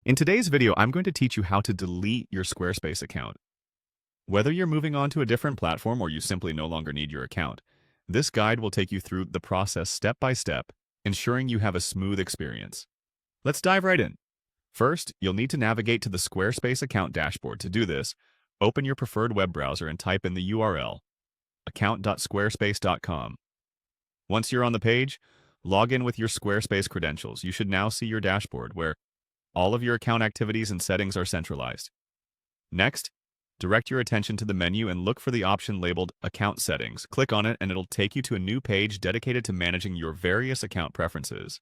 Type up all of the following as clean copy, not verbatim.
In today's video, I'm going to teach you how to delete your Squarespace account. Whether you're moving on to a different platform or you simply no longer need your account, this guide will take you through the process step by step, ensuring you have a smooth experience. Let's dive right in. First, you'll need to navigate to the Squarespace account dashboard. To do this, open your preferred web browser and type in the URL, account.squarespace.com. Once you're on the page, log in with your Squarespace credentials. You should now see your dashboard where all of your account activities and settings are centralized. Next, direct your attention to the menu and look for the option labeled Account Settings. Click on it and it'll take you to a new page dedicated to managing your various account preferences.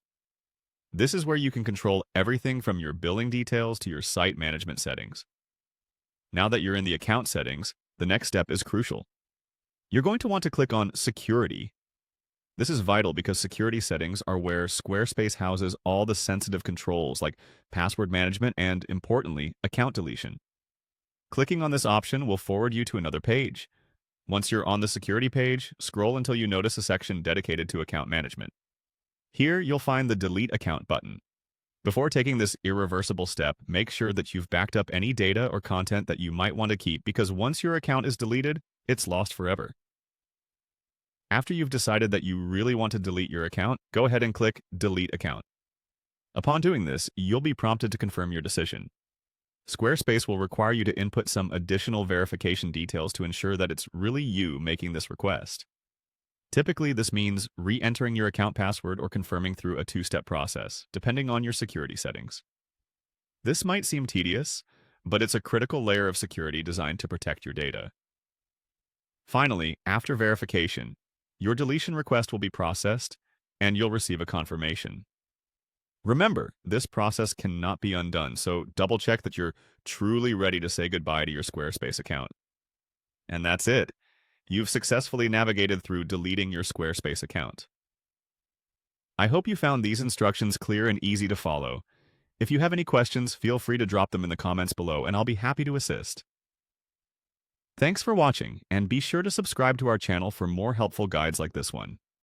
This is where you can control everything from your billing details to your site management settings. Now that you're in the account settings, the next step is crucial. You're going to want to click on Security. This is vital because security settings are where Squarespace houses all the sensitive controls like password management and, importantly, account deletion. Clicking on this option will forward you to another page. Once you're on the security page, scroll until you notice a section dedicated to account management. Here, you'll find the Delete Account button. Before taking this irreversible step, make sure that you've backed up any data or content that you might want to keep because once your account is deleted, it's lost forever. After you've decided that you really want to delete your account, go ahead and click Delete Account. Upon doing this, you'll be prompted to confirm your decision. Squarespace will require you to input some additional verification details to ensure that it's really you making this request. Typically, this means re-entering your account password or confirming through a two-step process, depending on your security settings. This might seem tedious, but it's a critical layer of security designed to protect your data. Finally, after verification, your deletion request will be processed, and you'll receive a confirmation. Remember, this process cannot be undone, so double-check that you're truly ready to say goodbye to your Squarespace account. And that's it. You've successfully navigated through deleting your Squarespace account. I hope you found these instructions clear and easy to follow. If you have any questions, feel free to drop them in the comments below, and I'll be happy to assist. Thanks for watching, and be sure to subscribe to our channel for more helpful guides like this one.